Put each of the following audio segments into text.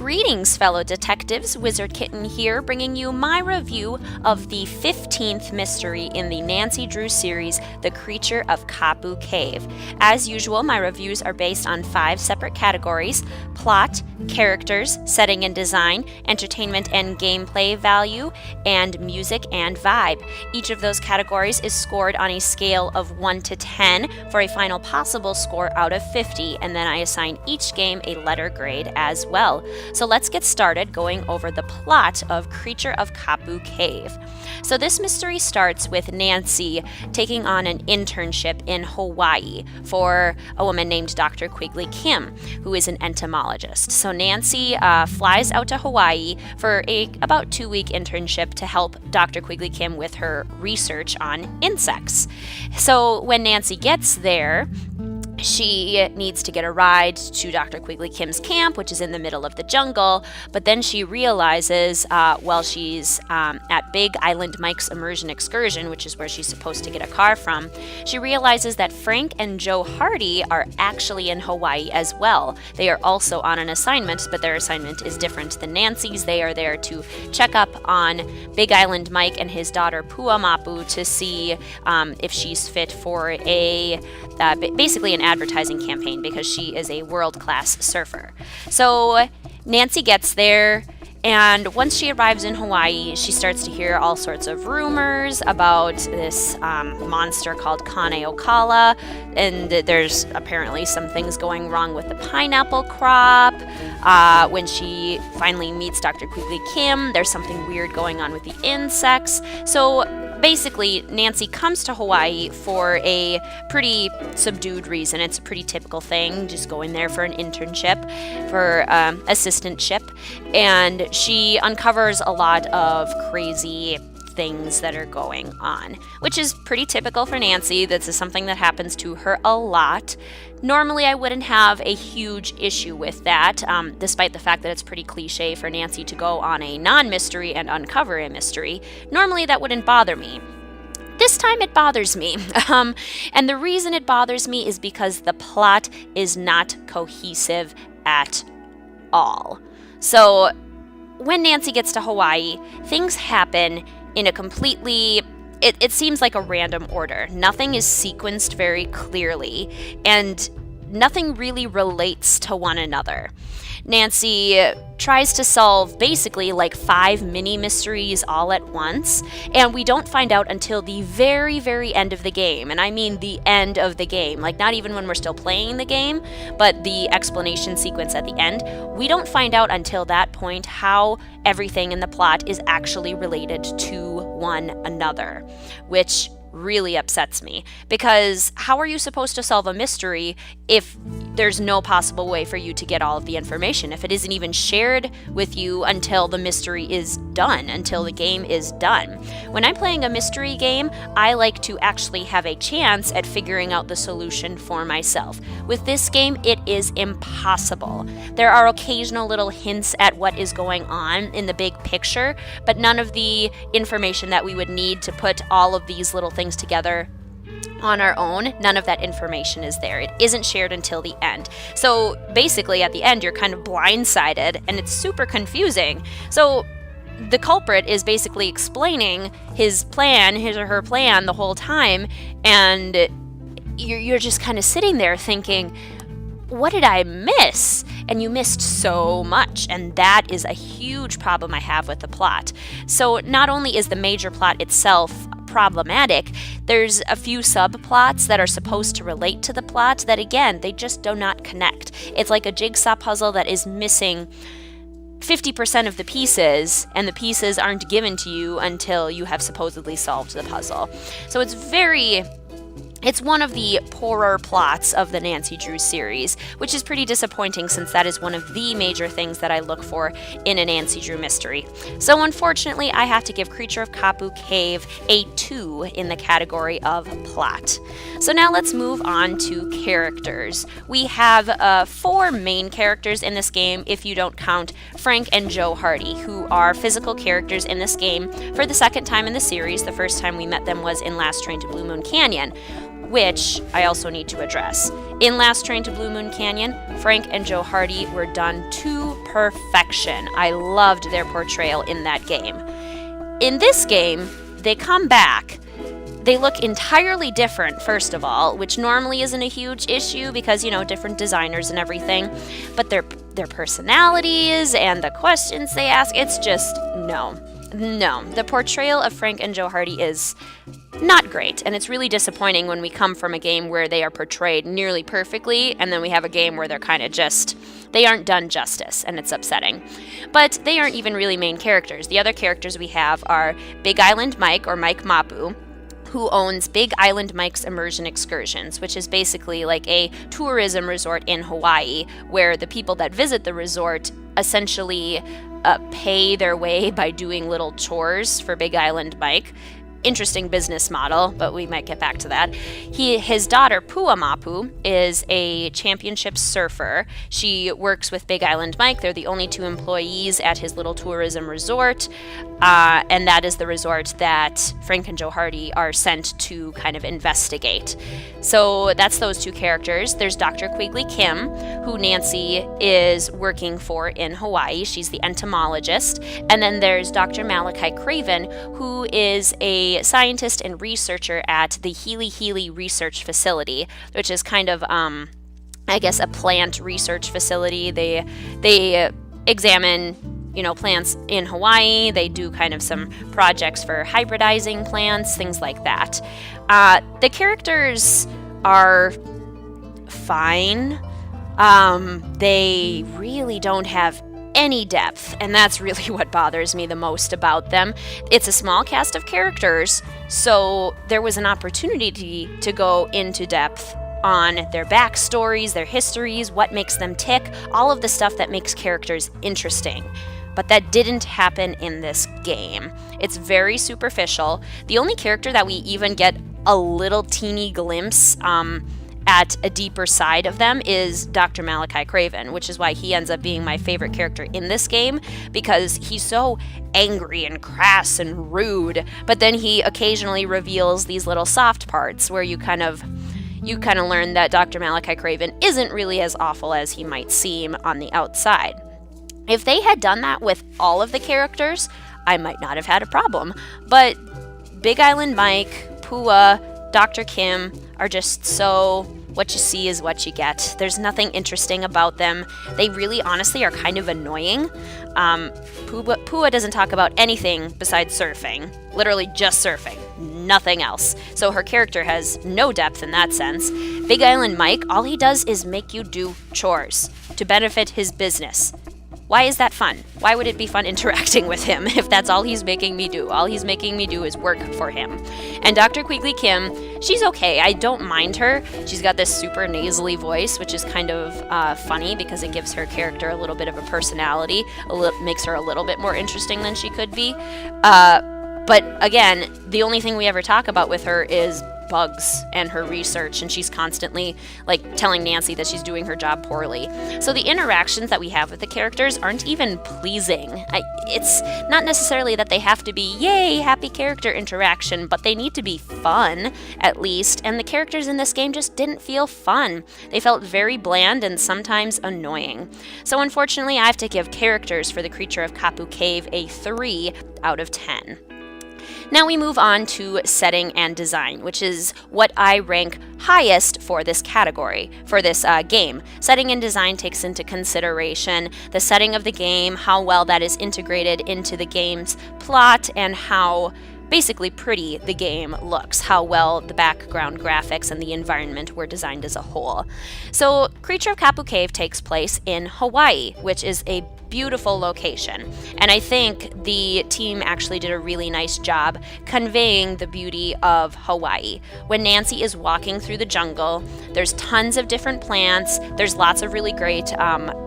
Greetings, fellow detectives. Wizard Kitten here, bringing you my review of the 15th mystery in the Nancy Drew series, The Creature of Kapu Cave. As usual, my reviews are based on 5 separate categories: plot, characters, setting and design, entertainment and gameplay value, and music and vibe. Each of those categories is scored on a scale of 1 to 10 for a final possible score out of 50, and then I assign each game a letter grade as well. So let's get started going over the plot of Creature of Kapu Cave. So this mystery starts with Nancy taking on an internship in Hawaii for a woman named Dr. Quigley Kim, who is an entomologist. So Nancy flies out to Hawaii for a about 2-week internship to help Dr. Quigley Kim with her research on insects. So when Nancy gets there, she needs to get a ride to Dr. Quigley Kim's camp, which is in the middle of the jungle, but then she realizes while she's at Big Island Mike's immersion excursion, which is where she's supposed to get a car from, she realizes that Frank and Joe Hardy are actually in Hawaii as well. They are also on an assignment, but their assignment is different than Nancy's. They are there to check up on Big Island Mike and his daughter Puamapu to see if she's fit for a basically an advertising campaign, because she is a world-class surfer. So Nancy gets there, and once she arrives in Hawaii, she starts to hear all sorts of rumors about this monster called Kane Okala, and there's apparently some things going wrong with the pineapple crop. When she finally meets Dr. Quigley Kim, there's something weird going on with the insects. So basically, Nancy comes to Hawaii for a pretty subdued reason. It's a pretty typical thing, just going there for an internship, for assistantship, and she uncovers a lot of crazy things that are going on, which is pretty typical for Nancy. This is something that happens to her a lot. Normally, I wouldn't have a huge issue with that, despite the fact that it's pretty cliche for Nancy to go on a non-mystery and uncover a mystery. Normally, that wouldn't bother me. This time it bothers me, and the reason it bothers me is because the plot is not cohesive at all. So when Nancy gets to Hawaii, things happen in a completely, it seems like a random order. Nothing is sequenced very clearly, and nothing really relates to one another. Nancy tries to solve basically like 5 mini mysteries all at once, and we don't find out until the very, very end of the game. And I mean the end of the game, like not even when we're still playing the game, but the explanation sequence at the end. We don't find out until that point how everything in the plot is actually related to one another, which really upsets me, because how are you supposed to solve a mystery if there's no possible way for you to get all of the information, if it isn't even shared with you until the mystery is done, until the game is done? When I'm playing a mystery game, I like to actually have a chance at figuring out the solution for myself. With this game, it is impossible. There are occasional little hints at what is going on in the big picture, but none of the information that we would need to put all of these little things together on our own, none of that information is there. It isn't shared until the end. So basically at the end, you're kind of blindsided, and it's super confusing. So the culprit is basically explaining his plan, his or her plan, the whole time, and you're just kind of sitting there thinking, what did I miss? And you missed so much, and that is a huge problem I have with the plot. So not only is the major plot itself problematic, there's a few subplots that are supposed to relate to the plot that, again, they just do not connect. It's like a jigsaw puzzle that is missing 50% of the pieces, and the pieces aren't given to you until you have supposedly solved the puzzle. So it's one of the poorer plots of the Nancy Drew series, which is pretty disappointing since that is one of the major things that I look for in a Nancy Drew mystery. So unfortunately, I have to give Creature of Kapu Cave a 2 in the category of plot. So now let's move on to characters. We have 4 main characters in this game if you don't count Frank and Joe Hardy, who are physical characters in this game for the second time in the series. The first time we met them was in Last Train to Blue Moon Canyon, which I also need to address. In Last Train to Blue Moon Canyon, Frank and Joe Hardy were done too perfection. I loved their portrayal in that game. In this game, they come back. They look entirely different, first of all, which normally isn't a huge issue because, different designers and everything. But their personalities and the questions they ask, it's just no. The portrayal of Frank and Joe Hardy is not great, and it's really disappointing when we come from a game where they are portrayed nearly perfectly, and then we have a game where they're kind of they aren't done justice, and it's upsetting. But they aren't even really main characters. The other characters we have are Big Island Mike, or Mike Mapu, who owns Big Island Mike's Immersion Excursions, which is basically like a tourism resort in Hawaii, where the people that visit the resort essentially pay their way by doing little chores for Big Island Mike. Interesting business model, but we might get back to that. His daughter, Pua Mapu, is a championship surfer. She works with Big Island Mike. They're the only 2 employees at his little tourism resort, and that is the resort that Frank and Joe Hardy are sent to kind of investigate. So that's those 2 characters. There's Dr. Quigley Kim, who Nancy is working for in Hawaii. She's the entomologist. And then there's Dr. Malachi Craven, who is a scientist and researcher at the Healy Research Facility, which is kind of, a plant research facility. They examine, plants in Hawaii. They do kind of some projects for hybridizing plants, things like that. The characters are fine. They really don't have any depth, and that's really what bothers me the most about them. It's a small cast of characters, so there was an opportunity to go into depth on their backstories, their histories, what makes them tick, all of the stuff that makes characters interesting. But that didn't happen in this game. It's very superficial. The only character that we even get a little teeny glimpse at a deeper side of them is Dr. Malachi Craven, which is why he ends up being my favorite character in this game, because he's so angry and crass and rude, but then he occasionally reveals these little soft parts where you kind of learn that Dr. Malachi Craven isn't really as awful as he might seem on the outside. If they had done that with all of the characters, I might not have had a problem, but Big Island Mike, Pua, Dr. Kim are just so what you see is what you get. There's nothing interesting about them. They really honestly are kind of annoying. Pua doesn't talk about anything besides surfing. Literally just surfing. Nothing else. So her character has no depth in that sense. Big Island Mike, all he does is make you do chores to benefit his business. Why is that fun? Why would it be fun interacting with him if that's all he's making me do? All he's making me do is work for him. And Dr. Quigley Kim, she's okay. I don't mind her. She's got this super nasally voice, which is kind of funny because it gives her character a little bit of a personality, makes her a little bit more interesting than she could be. But again, the only thing we ever talk about with her is bugs and her research, and she's constantly telling Nancy that she's doing her job poorly. So the interactions that we have with the characters aren't even pleasing. It's not necessarily that they have to be yay happy character interaction, but they need to be fun at least, and the characters in this game just didn't feel fun. They felt very bland and sometimes annoying. So unfortunately I have to give characters for the Creature of Kapu Cave a 3 out of 10. Now we move on to setting and design, which is what I rank highest for this category, for this game. Setting and design takes into consideration the setting of the game, how well that is integrated into the game's plot, and how basically pretty the game looks, how well the background graphics and the environment were designed as a whole. So Creature of Kapu Cave takes place in Hawaii, which is a beautiful location, and I think the team actually did a really nice job conveying the beauty of Hawaii. When Nancy is walking through the jungle, there's tons of different plants, there's lots of really great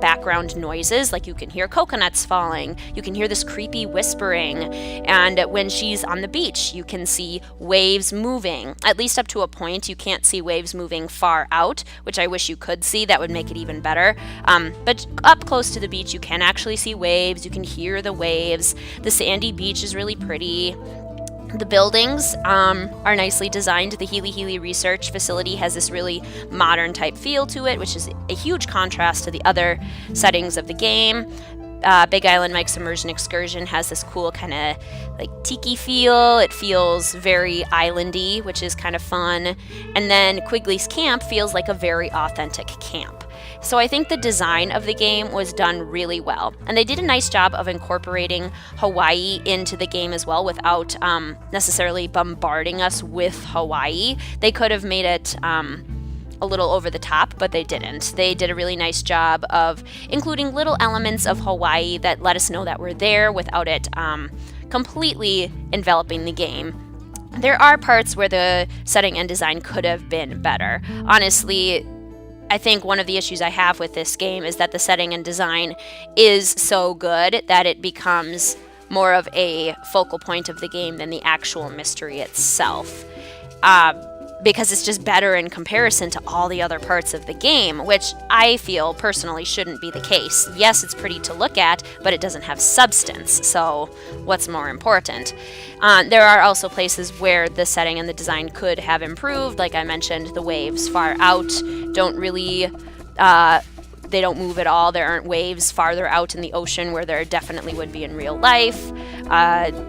background noises, like you can hear coconuts falling, you can hear this creepy whispering, and when she's on the beach, you can see waves moving, at least up to a point. You can't see waves moving far out, which I wish you could see. That would make it even better, but up close to the beach you can actually see waves, you can hear the waves. The sandy beach is really pretty. The buildings are nicely designed. The Healy Healy Research Facility has this really modern type feel to it, which is a huge contrast to the other settings of the game. Big Island Mike's Immersion Excursion has this cool kind of like tiki feel. It feels very islandy, which is kind of fun. And then Quigley's Camp feels like a very authentic camp. So I think the design of the game was done really well. And they did a nice job of incorporating Hawaii into the game as well without necessarily bombarding us with Hawaii. They could have made it a little over the top, but they didn't. They did a really nice job of including little elements of Hawaii that let us know that we're there without it completely enveloping the game. There are parts where the setting and design could have been better. Honestly, I think one of the issues I have with this game is that the setting and design is so good that it becomes more of a focal point of the game than the actual mystery itself. Because it's just better in comparison to all the other parts of the game, which I feel personally shouldn't be the case. Yes, it's pretty to look at, but it doesn't have substance, so what's more important? There are also places where the setting and the design could have improved. Like I mentioned, the waves far out don't really... they don't move at all. There aren't waves farther out in the ocean where there definitely would be in real life.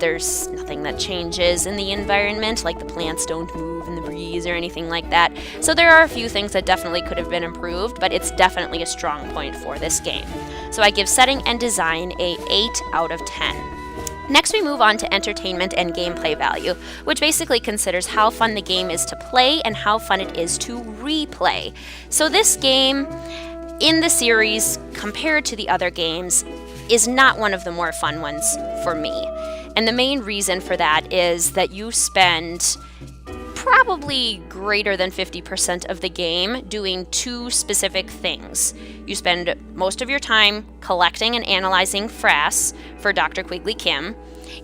There's nothing that changes in the environment, like the plants don't move in the breeze or anything like that. So there are a few things that definitely could have been improved, but it's definitely a strong point for this game. So I give setting and design a 8 out of 10. Next, we move on to entertainment and gameplay value, which basically considers how fun the game is to play and how fun it is to replay. So this game in the series, compared to the other games, is not one of the more fun ones for me. And the main reason for that is that you spend probably greater than 50% of the game doing two specific things. You spend most of your time collecting and analyzing frass for Dr. Quigley Kim,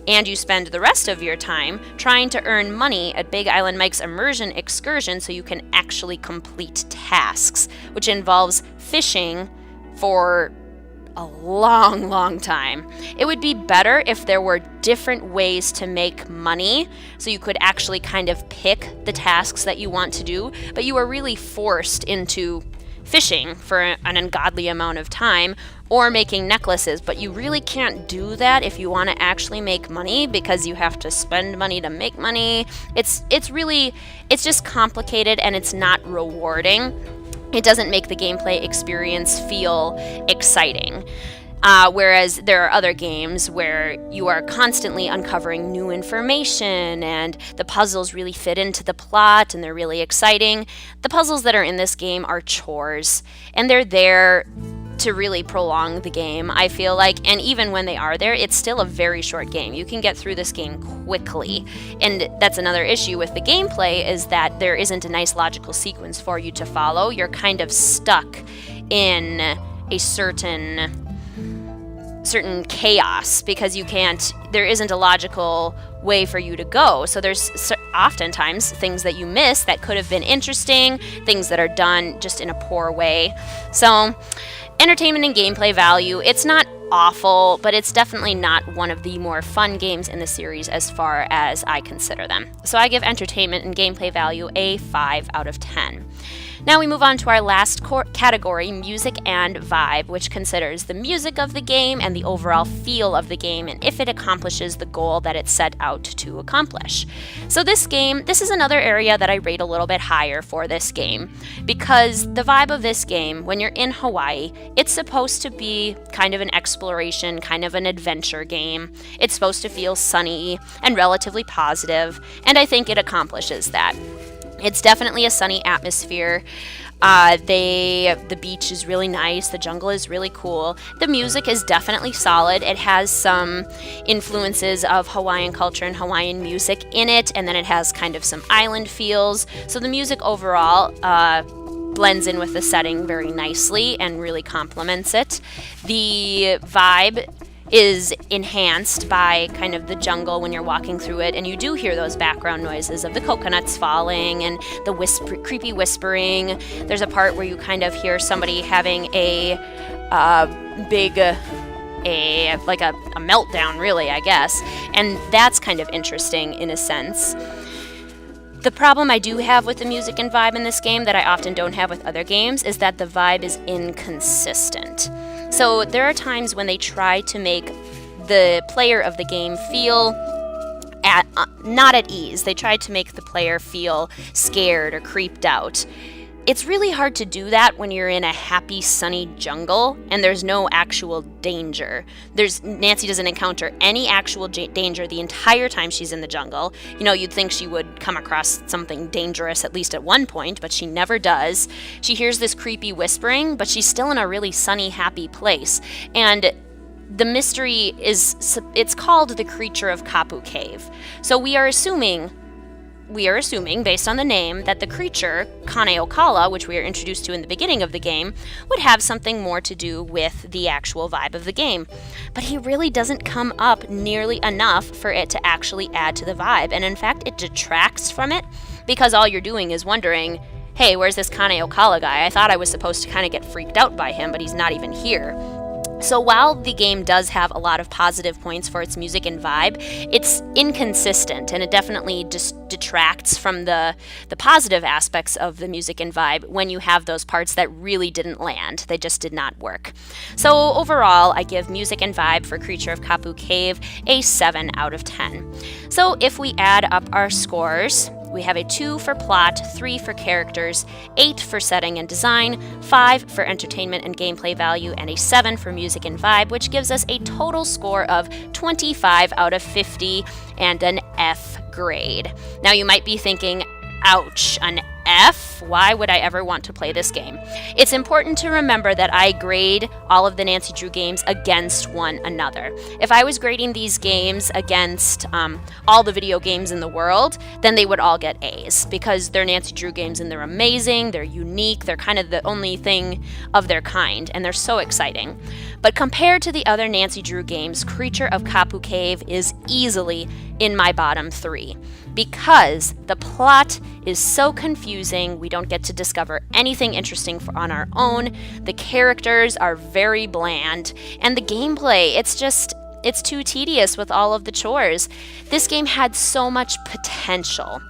and you spend the rest of your time trying to earn money at Big Island Mike's Immersion Excursion so you can actually complete tasks, which involves fishing for a long, long time. It would be better if there were different ways to make money so you could actually kind of pick the tasks that you want to do, but you are really forced into fishing for an ungodly amount of time or making necklaces, but you really can't do that if you want to actually make money because you have to spend money to make money. It's just complicated and it's not rewarding. It doesn't make the gameplay experience feel exciting. Whereas there are other games where you are constantly uncovering new information and the puzzles really fit into the plot and they're really exciting. The puzzles that are in this game are chores, and they're there to really prolong the game, I feel like. And even when they are there, it's still a very short game. You can get through this game quickly. And that's another issue with the gameplay, is that there isn't a nice logical sequence for you to follow. You're kind of stuck in a certain chaos because there isn't a logical way for you to go. So there's oftentimes things that you miss that could have been interesting, things that are done just in a poor way. So entertainment and gameplay value, it's not awful, but it's definitely not one of the more fun games in the series as far as I consider them. So I give entertainment and gameplay value a 5 out of 10. Now we move on to our last category, music and vibe, which considers the music of the game and the overall feel of the game and if it accomplishes the goal that it set out to accomplish. So this is another area that I rate a little bit higher for this game, because the vibe of this game, when you're in Hawaii, it's supposed to be kind of an exploration, kind of an adventure game. It's supposed to feel sunny and relatively positive, and I think it accomplishes that. It's definitely a sunny atmosphere. The beach is really nice. The jungle is really cool. The music is definitely solid. It has some influences of Hawaiian culture and Hawaiian music in it, and then it has kind of some island feels. So the music overall blends in with the setting very nicely and really complements it. The vibe is enhanced by kind of the jungle when you're walking through it, and you do hear those background noises of the coconuts falling and the creepy whispering. There's a part where you kind of hear somebody having a big a meltdown, really, I guess. And that's kind of interesting in a sense. The problem I do have with the music and vibe in this game that I often don't have with other games is that the vibe is inconsistent. So there are times when they try to make the player of the game feel not at ease. They try to make the player feel scared or creeped out. It's really hard to do that when you're in a happy, sunny jungle and there's no actual danger. Nancy doesn't encounter any actual danger the entire time she's in the jungle. You know, you'd think she would come across something dangerous at least at one point, but she never does. She hears this creepy whispering, but she's still in a really sunny, happy place. And the mystery it's called the Creature of Kapu Cave. So we are assuming, based on the name, that the creature, Kane-o-Kala, which we are introduced to in the beginning of the game, would have something more to do with the actual vibe of the game. But he really doesn't come up nearly enough for it to actually add to the vibe, and in fact, it detracts from it, because all you're doing is wondering, hey, where's this Kane-o-Kala guy? I thought I was supposed to kind of get freaked out by him, but he's not even here. So while the game does have a lot of positive points for its music and vibe, it's inconsistent, and it definitely just detracts from the positive aspects of the music and vibe when you have those parts that really didn't land. They just did not work. So overall, I give music and vibe for Creature of Kapu Cave a 7 out of 10. So if we add up our scores, we have a 2 for plot, 3 for characters, 8 for setting and design, 5 for entertainment and gameplay value, and a 7 for music and vibe, which gives us a total score of 25 out of 50 and an F grade. Now you might be thinking, ouch, an F? Why would I ever want to play this game? It's important to remember that I grade all of the Nancy Drew games against one another. If I was grading these games against all the video games in the world, then they would all get A's, because they're Nancy Drew games and they're amazing, they're unique, they're kind of the only thing of their kind, and they're so exciting. But compared to the other Nancy Drew games, Creature of Kapu Cave is easily in my bottom 3, because the plot is so confusing. We don't get to discover anything interesting on our own. The characters are very bland, and the gameplay, it's too tedious with all of the chores. This game had so much potential.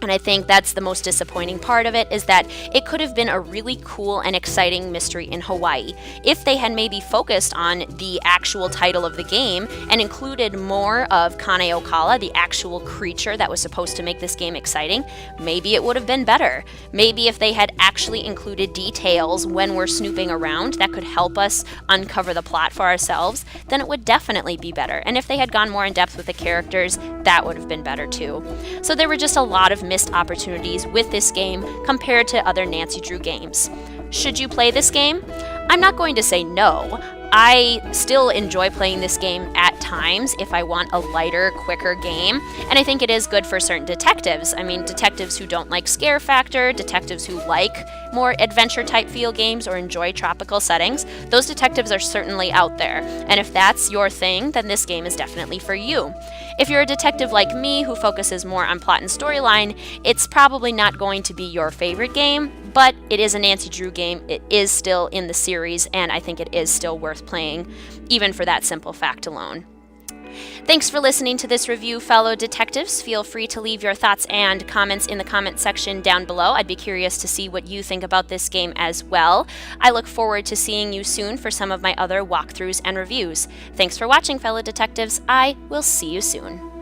And I think that's the most disappointing part of it, is that it could have been a really cool and exciting mystery in Hawaii if they had maybe focused on the actual title of the game and included more of Kane-o-Kala, the actual creature that was supposed to make this game exciting. Maybe it would have been better. Maybe if they had actually included details when we're snooping around that could help us uncover the plot for ourselves, then it would definitely be better. And if they had gone more in depth with the characters, that would have been better too. So there were just a lot of missed opportunities with this game compared to other Nancy Drew games. Should you play this game? I'm not going to say no. I still enjoy playing this game at times if I want a lighter, quicker game, and I think it is good for certain detectives. I mean, detectives who don't like scare factor, detectives who like more adventure type feel games or enjoy tropical settings, those detectives are certainly out there, and if that's your thing, then this game is definitely for you. If you're a detective like me who focuses more on plot and storyline, it's probably not going to be your favorite game, but it is a Nancy Drew game. It is still in the series, and I think it is still worth playing, even for that simple fact alone. Thanks for listening to this review, fellow detectives. Feel free to leave your thoughts and comments in the comment section down below. I'd be curious to see what you think about this game as well. I look forward to seeing you soon for some of my other walkthroughs and reviews. Thanks for watching, fellow detectives. I will see you soon.